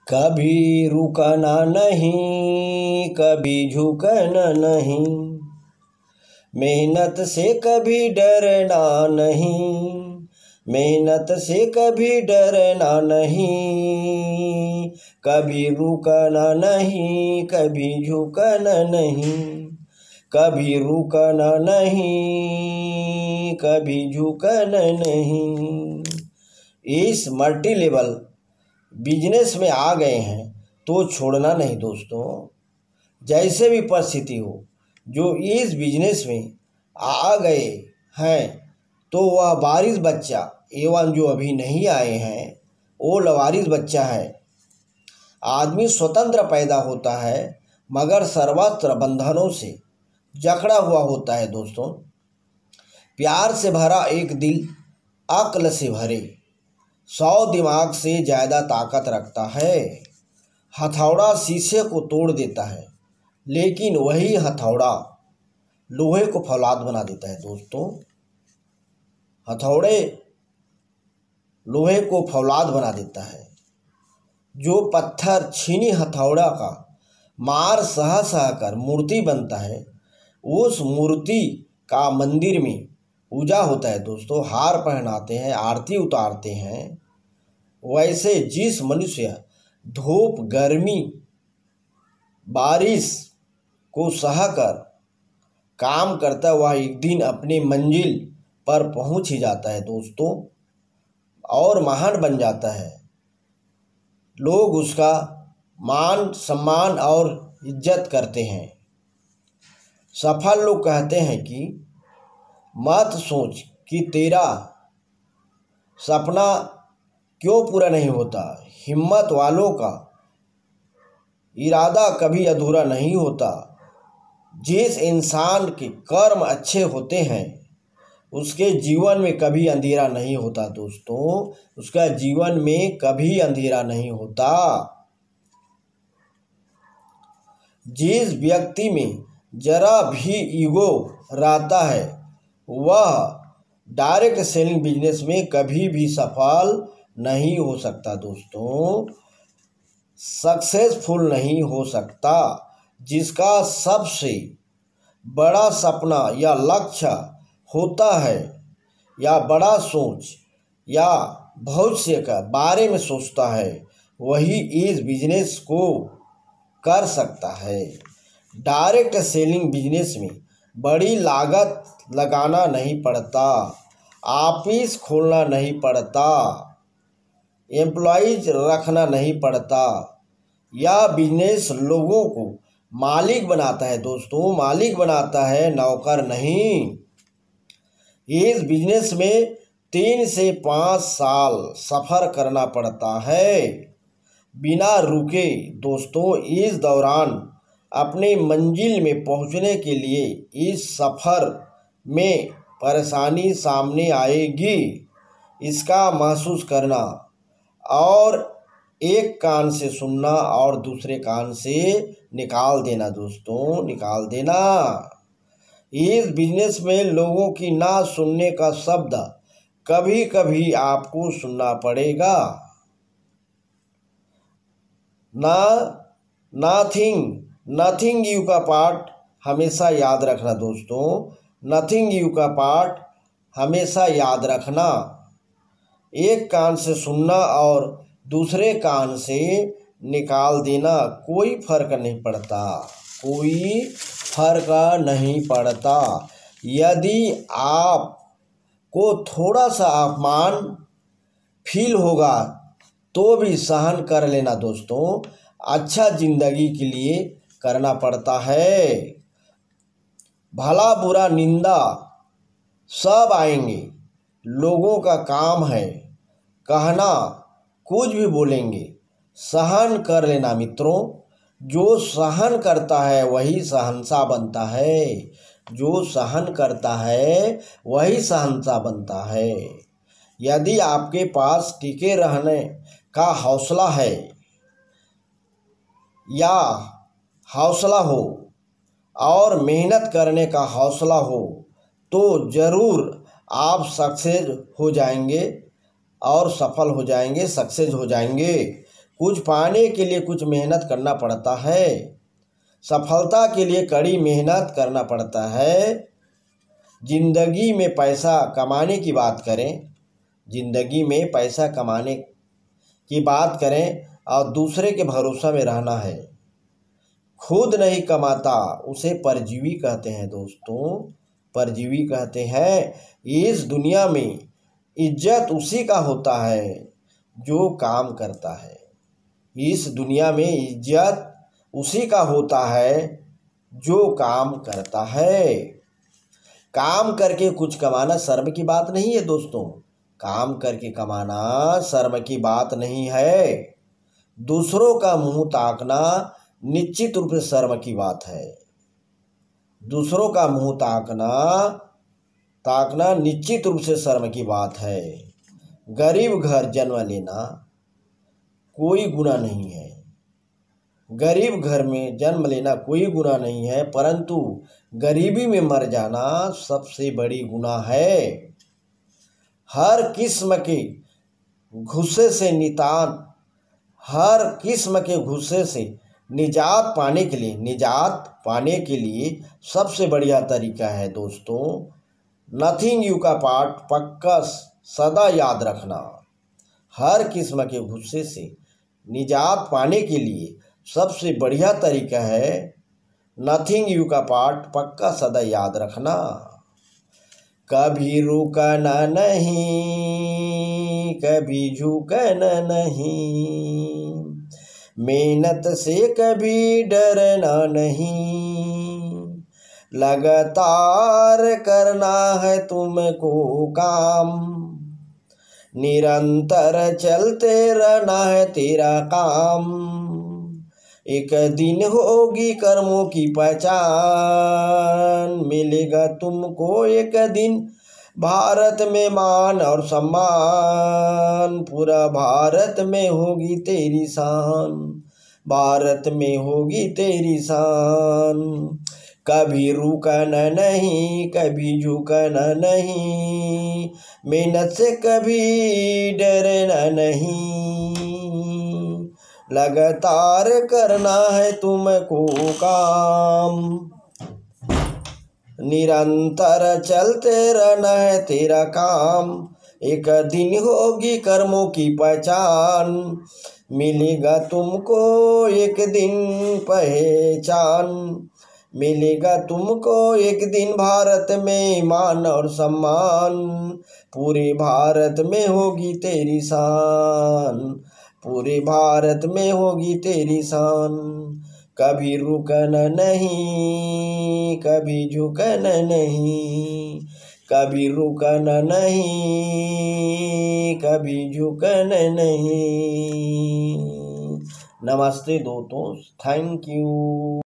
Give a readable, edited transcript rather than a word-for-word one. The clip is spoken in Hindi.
कभी रुकना नहीं, कभी झुकना नहीं, मेहनत से कभी डरना नहीं, मेहनत से कभी डरना नहीं, कभी रुकना नहीं, कभी झुकना नहीं, कभी रुकना नहीं, कभी झुकना नहीं। इस मल्टी लेवल बिजनेस में आ गए हैं तो छोड़ना नहीं दोस्तों। जैसे भी परिस्थिति हो, जो इस बिजनेस में आ गए हैं तो वह वारिस बच्चा एवं जो अभी नहीं आए हैं वो लवारिस बच्चा है। आदमी स्वतंत्र पैदा होता है मगर सर्वत्र बंधनों से जकड़ा हुआ होता है दोस्तों। प्यार से भरा एक दिल अक्ल से भरे 100 दिमाग से ज़्यादा ताकत रखता है। हथौड़ा शीशे को तोड़ देता है लेकिन वही हथौड़ा लोहे को फौलाद बना देता है दोस्तों। हथौड़े लोहे को फौलाद बना देता है। जो पत्थर छीनी हथौड़ा का मार सह सह कर मूर्ति बनता है, उस मूर्ति का मंदिर में पूजा होता है दोस्तों। हार पहनाते हैं, आरती उतारते हैं। वैसे जिस मनुष्य धूप गर्मी बारिश को सहकर काम करता है वह एक दिन अपनी मंजिल पर पहुंच ही जाता है दोस्तों और महान बन जाता है। लोग उसका मान सम्मान और इज्जत करते हैं। सफल लोग कहते हैं कि मत सोच कि तेरा सपना क्यों पूरा नहीं होता। हिम्मत वालों का इरादा कभी अधूरा नहीं होता। जिस इंसान के कर्म अच्छे होते हैं उसके जीवन में कभी अंधेरा नहीं होता दोस्तों। उसका जीवन में कभी अंधेरा नहीं होता। जिस व्यक्ति में जरा भी ईगो रहता है वह डायरेक्ट सेलिंग बिजनेस में कभी भी सफल नहीं हो सकता दोस्तों, सक्सेसफुल नहीं हो सकता। जिसका सबसे बड़ा सपना या लक्ष्य होता है या बड़ा सोच या भविष्य का बारे में सोचता है वही इस बिजनेस को कर सकता है। डायरेक्ट सेलिंग बिजनेस में बड़ी लागत लगाना नहीं पड़ता, ऑफिस खोलना नहीं पड़ता, एम्प्लॉइज रखना नहीं पड़ता। यह बिजनेस लोगों को मालिक बनाता है दोस्तों, मालिक बनाता है, नौकर नहीं। इस बिजनेस में 3 से 5 साल सफ़र करना पड़ता है बिना रुके दोस्तों। इस दौरान अपने मंजिल में पहुंचने के लिए इस सफ़र में परेशानी सामने आएगी। इसका महसूस करना और एक कान से सुनना और दूसरे कान से निकाल देना दोस्तों, निकाल देना। इस बिजनेस में लोगों की ना सुनने का शब्द कभी कभी आपको सुनना पड़ेगा। नथिंग यू का पार्ट हमेशा याद रखना दोस्तों, नथिंग यू का पार्ट हमेशा याद रखना। एक कान से सुनना और दूसरे कान से निकाल देना कोई फर्क नहीं पड़ता, कोई फर्क नहीं पड़ता। यदि आपको थोड़ा सा अपमान फील होगा तो भी सहन कर लेना दोस्तों। अच्छा जिंदगी के लिए करना पड़ता है। भला बुरा निंदा सब आएंगे, लोगों का काम है कहना, कुछ भी बोलेंगे, सहन कर लेना मित्रों। जो सहन करता है वही शहंशाह बनता है, जो सहन करता है वही शहंशाह बनता है। यदि आपके पास टिके रहने का हौसला है या हौसला हो और मेहनत करने का हौसला हो तो ज़रूर आप सक्सेस हो जाएंगे और सफल हो जाएंगे, सक्सेस हो जाएंगे। कुछ पाने के लिए कुछ मेहनत करना पड़ता है। सफलता के लिए कड़ी मेहनत करना पड़ता है। जिंदगी में पैसा कमाने की बात करें, जिंदगी में पैसा कमाने की बात करें और दूसरे के भरोसा में रहना है। खुद नहीं कमाता उसे परजीवी कहते हैं दोस्तों, परजीवी कहते हैं। इस दुनिया में इज्जत उसी का होता है जो काम करता है। इस दुनिया में इज्जत उसी का होता है जो काम करता है। काम करके कुछ कमाना शर्म की बात नहीं है दोस्तों, काम करके कमाना शर्म की बात नहीं है। दूसरों का मुंह ताकना निश्चित रूप से शर्म की बात है। दूसरों का मुंह ताकना निश्चित रूप से शर्म की बात है। गरीब घर जन्म लेना कोई गुनाह नहीं है। गरीब घर में जन्म लेना कोई गुनाह नहीं है, परंतु गरीबी में मर जाना सबसे बड़ी गुनाह है। हर किस्म के गुस्से से निजात पाने के लिए सबसे बढ़िया तरीका है दोस्तों, नथिंग यू का पार्ट पक्का सदा याद रखना। हर किस्म के गुस्से से निजात पाने के लिए सबसे बढ़िया तरीका है नथिंग यू का पार्ट पक्का सदा याद रखना। कभी रुकना नहीं, कभी झुकना नहीं, मेहनत से कभी डरना नहीं, लगातार करना है तुमको काम, निरंतर चलते रहना है तेरा काम। एक दिन होगी कर्मों की पहचान, मिलेगा तुमको एक दिन भारत में मान और सम्मान। पूरा भारत में होगी तेरी शान, भारत में होगी तेरी शान। कभी रुकना नहीं, कभी झुकना नहीं, मेहनत से कभी डरना नहीं, लगातार करना है तुमको काम, निरंतर चलते रहना है तेरा काम। एक दिन होगी कर्मों की पहचान, मिलेगा तुमको एक दिन पहचान, मिलेगा तुमको एक दिन भारत में मान और सम्मान। पूरे भारत में होगी तेरी शान, पूरे भारत में होगी तेरी शान। कभी रुकना नहीं, कभी झुकना नहीं, कभी रुकना नहीं, कभी झुकना नहीं। नमस्ते दोस्तों, थैंक यू।